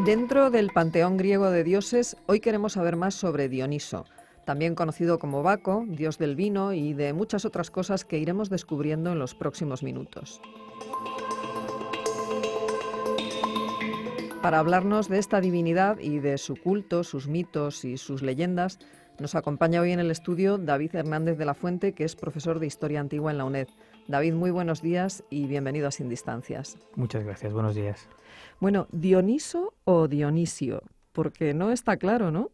Dentro del panteón griego de dioses, hoy queremos saber más sobre Dioniso, también conocido como Baco, dios del vino y de muchas otras cosas que iremos descubriendo en los próximos minutos. Para hablarnos de esta divinidad y de su culto, sus mitos y sus leyendas, nos acompaña hoy en el estudio David Hernández de la Fuente, que es profesor de Historia Antigua en la UNED. David, muy buenos días y bienvenido a Sin Distancias. Muchas gracias, buenos días. Bueno, ¿Dioniso o Dionisio? Porque no está claro, ¿no?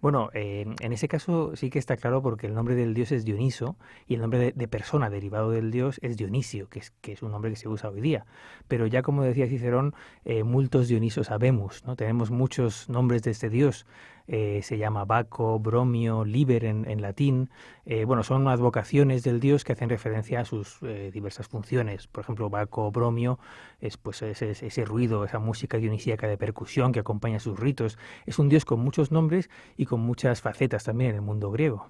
Bueno, en ese caso sí que está claro porque el nombre del dios es Dioniso y el nombre de persona derivado del dios es Dionisio, que es un nombre que se usa hoy día. Pero ya como decía Cicerón, multos Dionisos habemus, ¿no? Tenemos muchos nombres de este dios. Se llama Baco, Bromio, Liber en latín. Bueno, son advocaciones del dios que hacen referencia a sus diversas funciones. Por ejemplo, Baco, Bromio, es pues ese ruido, esa música dionisíaca de percusión que acompaña sus ritos. Es un dios con muchos nombres y con muchas facetas también en el mundo griego.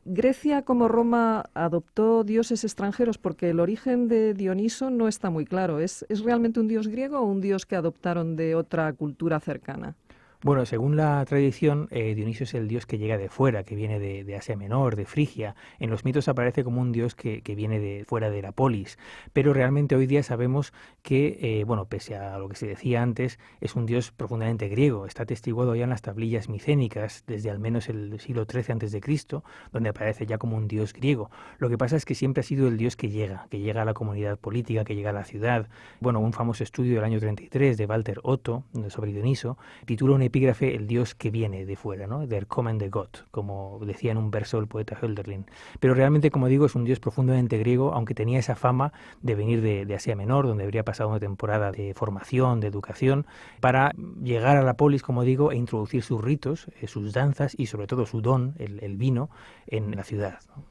Grecia, como Roma, adoptó dioses extranjeros porque el origen de Dioniso no está muy claro. ¿Es realmente un dios griego o un dios que adoptaron de otra cultura cercana? Bueno, según la tradición, Dionisio es el dios que llega de fuera, que viene de Asia Menor, de Frigia. En los mitos aparece como un dios que viene de fuera de la polis, pero realmente hoy día sabemos que, bueno, pese a lo que se decía antes, es un dios profundamente griego. Está atestiguado ya en las tablillas micénicas desde al menos el siglo XIII a.C., donde aparece ya como un dios griego. Lo que pasa es que siempre ha sido el dios que llega a la comunidad política, que llega a la ciudad. Bueno, un famoso estudio del año 33 de Walter Otto sobre Dioniso titula un epígrafe el dios que viene de fuera, ¿no? Der kommende Gott, como decía en un verso el poeta Hölderlin. Pero realmente, como digo, es un dios profundamente griego, aunque tenía esa fama de venir de Asia Menor, donde habría pasado una temporada de formación, de educación, para llegar a la polis, como digo, e introducir sus ritos, sus danzas y sobre todo su don, el vino, en la ciudad, ¿no?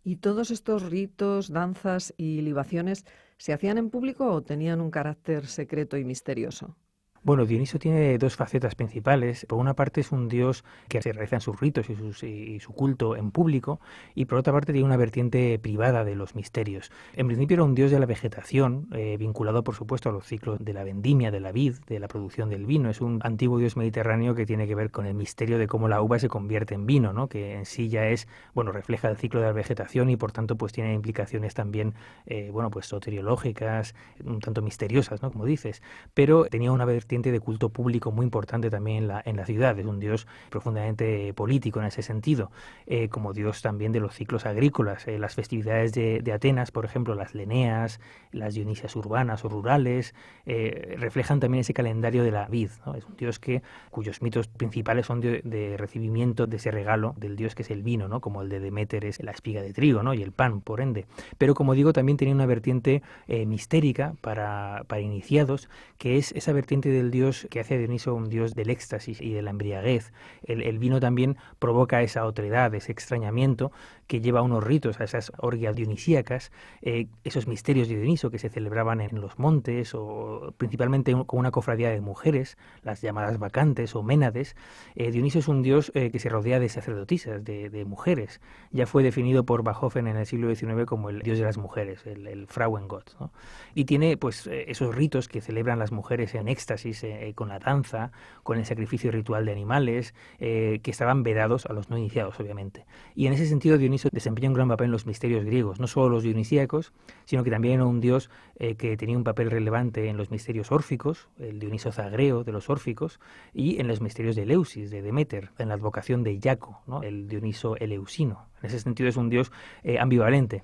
¿Y todos estos ritos, danzas y libaciones se hacían en público o tenían un carácter secreto y misterioso? Bueno, Dioniso tiene dos facetas principales. Por una parte es un dios que se realizan sus ritos y su culto en público, y por otra parte tiene una vertiente privada de los misterios. En principio era un dios de la vegetación, vinculado por supuesto a los ciclos de la vendimia, de la vid, de la producción del vino. Es un antiguo dios mediterráneo que tiene que ver con el misterio de cómo la uva se convierte en vino, ¿no? Que en sí ya es, bueno, refleja el ciclo de la vegetación y por tanto pues tiene implicaciones también, bueno, pues soteriológicas, un tanto misteriosas, ¿no? Como dices, pero tenía una vertiente de culto público muy importante también en la ciudad. Es un dios profundamente político en ese sentido, como dios también de los ciclos agrícolas. Las festividades de Atenas, por ejemplo, las Leneas, las Dionisias urbanas o rurales, reflejan también ese calendario de la vid, ¿no? Es un dios cuyos mitos principales son de recibimiento de ese regalo del dios que es el vino, ¿no? Como el de Deméter es la espiga de trigo, ¿no? Y el pan, por ende. Pero como digo, también tenía una vertiente mistérica para iniciados, que es esa vertiente del dios que hace a Dioniso un dios del éxtasis y de la embriaguez. El vino también provoca esa otredad, ese extrañamiento que lleva a unos ritos, a esas orgias dionisíacas, esos misterios de Dioniso que se celebraban en los montes o principalmente con una cofradía de mujeres, las llamadas bacantes o ménades. Dioniso es un dios que se rodea de sacerdotisas, de mujeres. Ya fue definido por Bachofen en el siglo XIX como el dios de las mujeres, el Frauengott, ¿no? Y tiene pues esos ritos que celebran las mujeres en éxtasis, con la danza, con el sacrificio ritual de animales, que estaban vedados a los no iniciados, obviamente. Y en ese sentido Dioniso desempeña un gran papel en los misterios griegos, no solo los dionisíacos, sino que también era un dios que tenía un papel relevante en los misterios órficos, el Dioniso Zagreo de los órficos, y en los misterios de Eleusis, de Deméter, en la advocación de Jaco, ¿no? El Dioniso eleusino. En ese sentido es un dios ambivalente.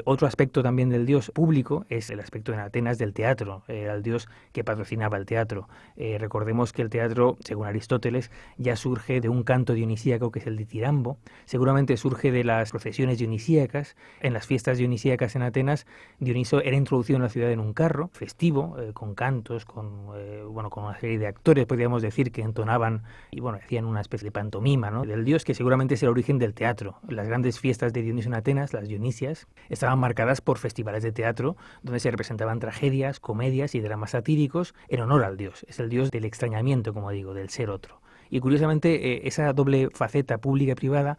Otro aspecto también del dios público es el aspecto en Atenas del teatro. Era el dios que patrocinaba el teatro. Recordemos que el teatro, según Aristóteles, ya surge de un canto dionisíaco que es el ditirambo. Seguramente surge de las procesiones dionisíacas. En las fiestas dionisíacas en Atenas, Dioniso era introducido en la ciudad en un carro festivo, con cantos, con una serie de actores, podríamos decir, que entonaban y bueno, hacían una especie de pantomima, ¿no? Del dios, que seguramente es el origen del teatro. Las grandes fiestas de Dioniso en Atenas, las Dionisias, estaban marcadas por festivales de teatro donde se representaban tragedias, comedias y dramas satíricos en honor al dios. Es el dios del extrañamiento, como digo, del ser otro. Y curiosamente, esa doble faceta pública y privada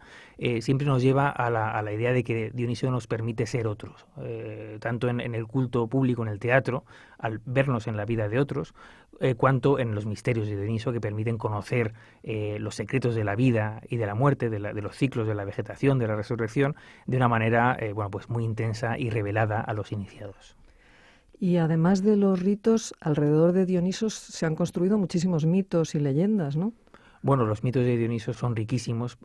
siempre nos lleva a la idea de que Dionisio nos permite ser otros, tanto en el culto público, en el teatro, al vernos en la vida de otros, cuanto en los misterios de Dioniso, que permiten conocer los secretos de la vida y de la muerte, de los ciclos de la vegetación, de la resurrección, de una manera pues muy intensa y revelada a los iniciados. Y además de los ritos, alrededor de Dionisos se han construido muchísimos mitos y leyendas, ¿no? Bueno, los mitos de Dioniso son riquísimos,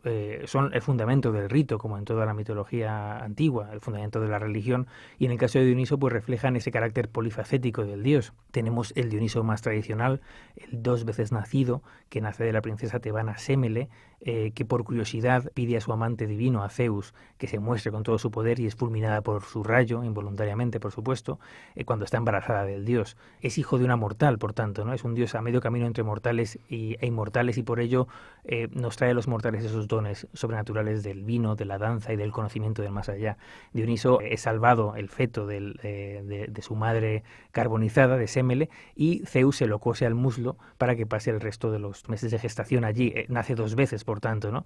son el fundamento del rito, como en toda la mitología antigua, el fundamento de la religión, y en el caso de Dioniso pues reflejan ese carácter polifacético del dios. Tenemos el Dioniso más tradicional, el 2 veces nacido, que nace de la princesa tebana Sémele, que por curiosidad pide a su amante divino, a Zeus, que se muestre con todo su poder y es fulminada por su rayo, involuntariamente por supuesto, cuando está embarazada del dios. Es hijo de una mortal, por tanto, ¿no? Es un dios a medio camino entre mortales e inmortales, y por ello nos trae a los mortales esos dones sobrenaturales del vino, de la danza y del conocimiento del más allá. Dioniso es salvado el feto de su madre carbonizada, de Sémele, y Zeus se lo cose al muslo para que pase el resto de los meses de gestación allí. Nace 2 veces, por tanto, ¿no?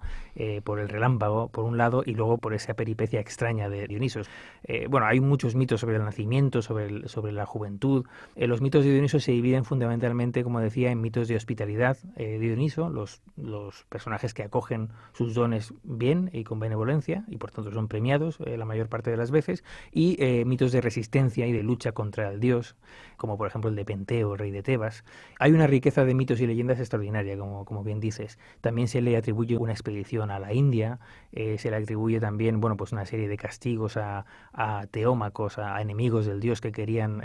Por el relámpago, por un lado, y luego por esa peripecia extraña de Dioniso. Bueno, hay muchos mitos sobre el nacimiento, sobre la juventud. Los mitos de Dioniso se dividen fundamentalmente, como decía, en mitos de hospitalidad de Dioniso, los personajes que acogen sus dones bien y con benevolencia, y por tanto son premiados la mayor parte de las veces, y mitos de resistencia y de lucha contra el dios, como por ejemplo el de Penteo, rey de Tebas. Hay una riqueza de mitos y leyendas extraordinaria, como bien dices. También se le atribuye una expedición a la India, se le atribuye también, bueno, pues una serie de castigos a teómacos, a enemigos del dios que querían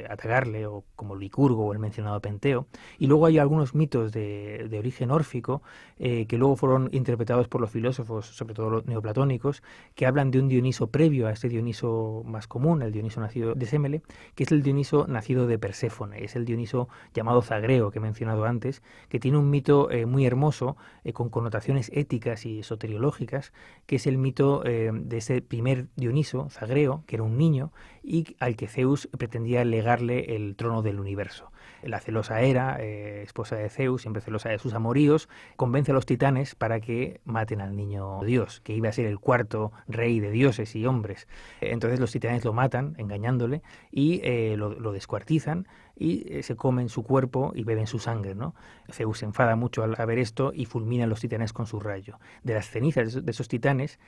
atacarle, o como Licurgo o el mencionado Penteo. Y luego hay algunos mitos de origen órfico que luego fueron interpretados por los filósofos, sobre todo los neoplatónicos, que hablan de un Dioniso previo a este Dioniso más común, el Dioniso nacido de Sémele, que es el Dioniso nacido de Perséfone. Es el Dioniso llamado Zagreo, que he mencionado antes, que tiene un mito muy hermoso, con connotaciones éticas y soteriológicas, que es el mito de ese primer Dioniso, Zagreo, que era un niño, y al que Zeus pretendía legarle el trono del universo. La celosa Hera, esposa de Zeus, siempre celosa de sus amoríos, convence a los titanes para que maten al niño dios, que iba a ser el 4.º rey de dioses y hombres. Entonces los titanes lo matan, engañándole, y lo descuartizan, y se comen su cuerpo y beben su sangre, ¿no? Zeus se enfada mucho al saber esto y fulmina a los titanes con su rayo. De las cenizas de esos titanes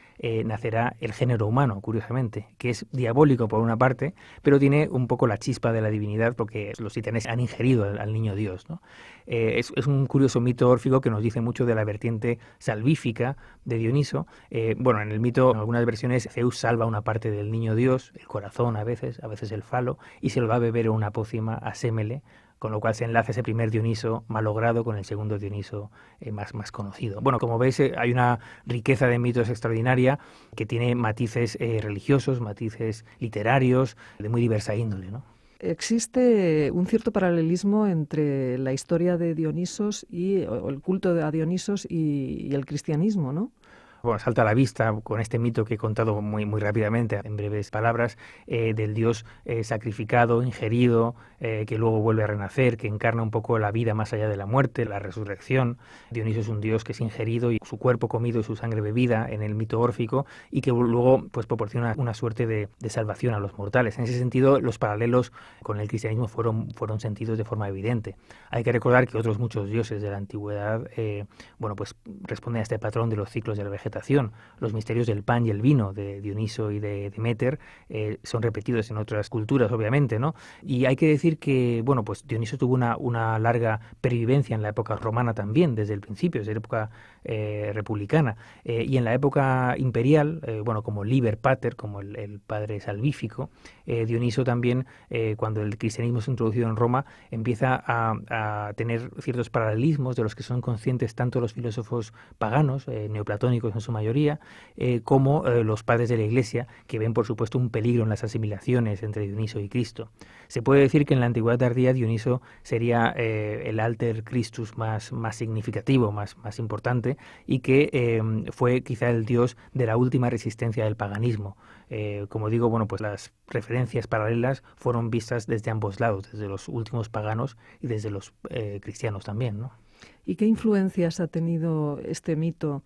nacerá el género humano, curiosamente, que es diabólico por una parte, pero tiene un poco la chispa de la divinidad, porque los titanes han ingerido al niño Dios, ¿no? Es un curioso mito órfico que nos dice mucho de la vertiente salvífica de Dioniso. Bueno, en el mito, en algunas versiones, Zeus salva una parte del niño Dios, el corazón a veces el falo, y se lo va a beber en una pócima a Sémele, con lo cual se enlaza ese primer Dioniso malogrado con el segundo Dioniso más conocido. Bueno, como veis, hay una riqueza de mitos extraordinaria que tiene matices religiosos, matices literarios, de muy diversa índole, ¿no? Existe un cierto paralelismo entre la historia de Dionisos o el culto a Dionisos y el cristianismo, ¿no? Bueno, salta a la vista con este mito que he contado muy rápidamente, en breves palabras, del dios sacrificado, ingerido, que luego vuelve a renacer, que encarna un poco la vida más allá de la muerte, la resurrección. Dioniso es un dios que es ingerido y su cuerpo comido y su sangre bebida en el mito órfico, y que luego pues proporciona una suerte de salvación a los mortales. En ese sentido, los paralelos con el cristianismo fueron sentidos de forma evidente. Hay que recordar que otros muchos dioses de la antigüedad pues responden a este patrón de los ciclos de la vegetación. Los misterios del pan y el vino de Dioniso y de Deméter son repetidos en otras culturas, obviamente, ¿no? Y hay que decir que, bueno, pues Dioniso tuvo una larga pervivencia en la época romana también, desde el principio, desde la época republicana, y en la época imperial, como Liber Pater, como el padre salvífico, Dioniso también, cuando el cristianismo es introducido en Roma, empieza a tener ciertos paralelismos de los que son conscientes tanto los filósofos paganos, neoplatónicos en su mayoría, como los padres de la Iglesia, que ven por supuesto un peligro en las asimilaciones entre Dioniso y Cristo. Se puede decir que en la antigüedad tardía Dioniso sería el alter Christus más significativo, más importante, y que fue quizá el dios de la última resistencia del paganismo. Como digo, pues las referencias paralelas fueron vistas desde ambos lados, desde los últimos paganos y desde los cristianos también, ¿no? ¿Y qué influencias ha tenido este mito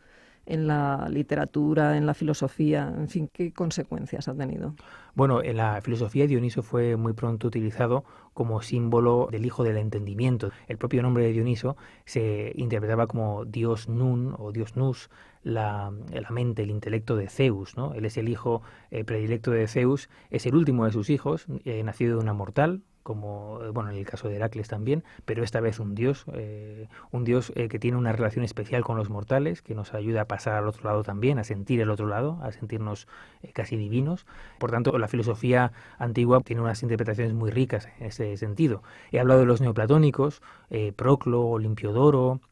en la literatura, en la filosofía? En fin, ¿qué consecuencias ha tenido? Bueno, en la filosofía Dioniso fue muy pronto utilizado como símbolo del hijo del entendimiento. El propio nombre de Dioniso se interpretaba como Dios Nun o Dios Nus, la mente, el intelecto de Zeus, ¿no? Él es el hijo predilecto de Zeus, es el último de sus hijos, nacido de una mortal, como bueno, en el caso de Heracles también, pero esta vez un dios que tiene una relación especial con los mortales, que nos ayuda a pasar al otro lado también, a sentir el otro lado, a sentirnos casi divinos. Por tanto, la filosofía antigua tiene unas interpretaciones muy ricas en ese sentido. He hablado de los neoplatónicos, Proclo, Olimpiodoro,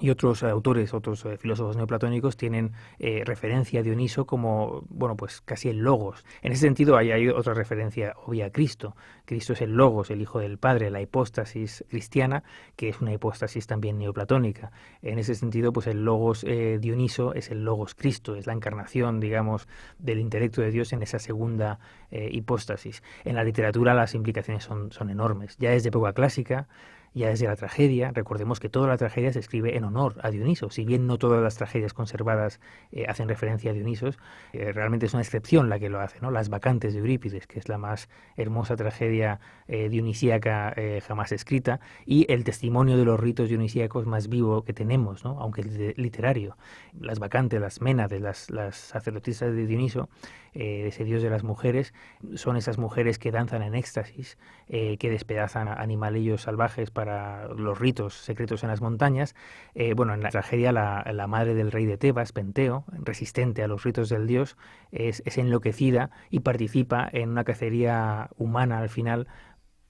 y otros autores, otros filósofos neoplatónicos tienen referencia a Dioniso como, bueno, pues casi el logos. En ese sentido hay otra referencia obvia a Cristo. Cristo es el logos, el Hijo del Padre, la hipóstasis cristiana, que es una hipóstasis también neoplatónica. En ese sentido, pues el logos Dioniso es el logos Cristo, es la encarnación, digamos, del intelecto de Dios en esa segunda hipóstasis. En la literatura las implicaciones son enormes. Ya desde época clásica, ya desde la tragedia, recordemos que toda la tragedia se escribe en honor a Dioniso. Si bien no todas las tragedias conservadas hacen referencia a Dionisos, realmente es una excepción la que lo hace, ¿no? Las Bacantes de Eurípides, que es la más hermosa tragedia dionisíaca jamás escrita, y el testimonio de los ritos dionisíacos más vivo que tenemos, ¿no? Aunque literario. Las Bacantes, las Ménades, las sacerdotisas de Dioniso, ese dios de las mujeres, son esas mujeres que danzan en éxtasis, que despedazan a animalillos salvajes para los ritos secretos en las montañas. Bueno, en la tragedia la madre del rey de Tebas, Penteo, resistente a los ritos del dios, es enloquecida y participa en una cacería humana al final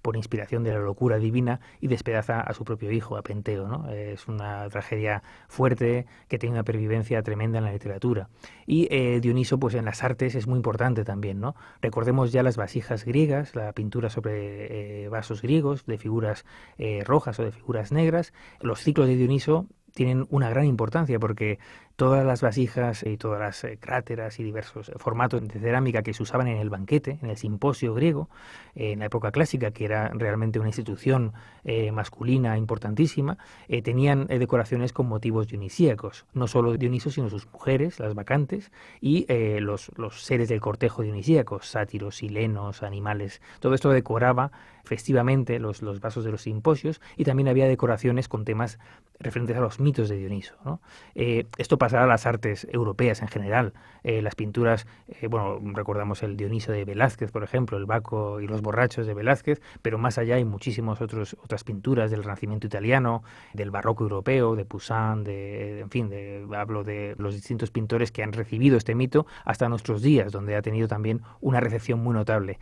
por inspiración de la locura divina y despedaza a su propio hijo, a Penteo, ¿no? Es una tragedia fuerte que tiene una pervivencia tremenda en la literatura. Y Dioniso, pues en las artes es muy importante también, ¿no? Recordemos ya las vasijas griegas, la pintura sobre vasos griegos, de figuras rojas o de figuras negras. Los ciclos de Dioniso tienen una gran importancia porque todas las vasijas y todas las cráteras y diversos formatos de cerámica que se usaban en el banquete, en el simposio griego, en la época clásica, que era realmente una institución masculina importantísima, tenían decoraciones con motivos dionisíacos, no solo Dioniso, sino sus mujeres, las bacantes, y los seres del cortejo dionisíaco, sátiros, silenos, animales. Todo esto decoraba festivamente los vasos de los simposios, y también había decoraciones con temas referentes a los mitos de Dioniso, ¿no? Esto pasará a las artes europeas en general. Las pinturas, bueno, recordamos el Dioniso de Velázquez, por ejemplo, el Baco y los borrachos de Velázquez, pero más allá hay muchísimas otras pinturas del Renacimiento italiano, del Barroco europeo, de Poussin, en fin, hablo de los distintos pintores que han recibido este mito hasta nuestros días, donde ha tenido también una recepción muy notable.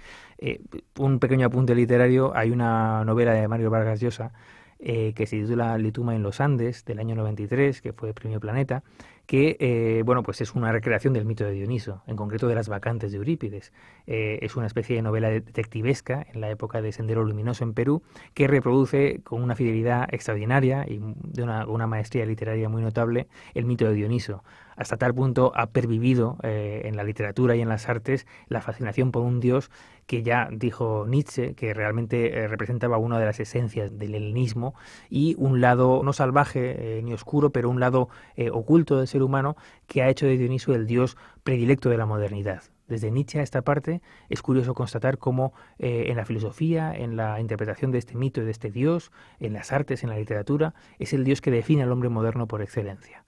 Un pequeño apunte literario, hay una novela de Mario Vargas Llosa que se titula Lituma en los Andes, del año 93, que fue Premio Planeta, que bueno, pues es una recreación del mito de Dioniso, en concreto de las Bacantes de Eurípides. Es una especie de novela detectivesca en la época de Sendero Luminoso en Perú, que reproduce con una fidelidad extraordinaria y de una maestría literaria muy notable el mito de Dioniso. Hasta tal punto ha pervivido en la literatura y en las artes la fascinación por un dios que ya dijo Nietzsche que realmente representaba una de las esencias del helenismo y un lado no salvaje ni oscuro, pero un lado oculto del ser humano que ha hecho de Dioniso el dios predilecto de la modernidad. Desde Nietzsche a esta parte es curioso constatar cómo en la filosofía, en la interpretación de este mito y de este dios, en las artes, en la literatura, es el dios que define al hombre moderno por excelencia.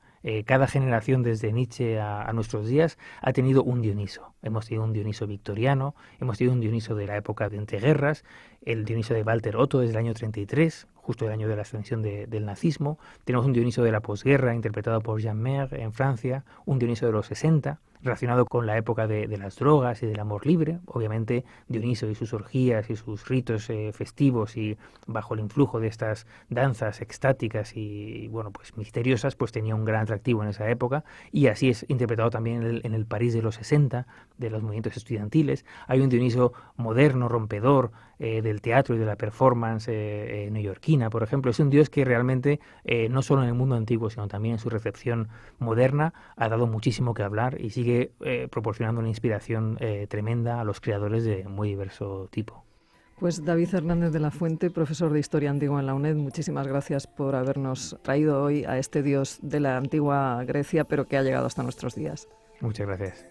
Cada generación desde Nietzsche a nuestros días ha tenido un Dioniso. Hemos tenido un Dioniso victoriano, hemos tenido un Dioniso de la época de entreguerras, el Dioniso de Walter Otto desde el año 33, justo el año de la ascensión del nazismo. Tenemos un Dioniso de la posguerra interpretado por Jean Mer en Francia, un Dioniso de los 60, relacionado con la época de las drogas y del amor libre. Obviamente Dioniso y sus orgías y sus ritos festivos y bajo el influjo de estas danzas extáticas y bueno, pues misteriosas, pues tenía un gran atractivo en esa época, y así es interpretado también en el París de los 60, de los movimientos estudiantiles. Hay un Dioniso moderno, rompedor, del teatro y de la performance neoyorquina, por ejemplo. Es un dios que realmente, no solo en el mundo antiguo, sino también en su recepción moderna, ha dado muchísimo que hablar y sigue proporcionando una inspiración tremenda a los creadores de muy diverso tipo. Pues David Hernández de la Fuente, profesor de Historia Antigua en la UNED, muchísimas gracias por habernos traído hoy a este dios de la antigua Grecia, pero que ha llegado hasta nuestros días. Muchas gracias.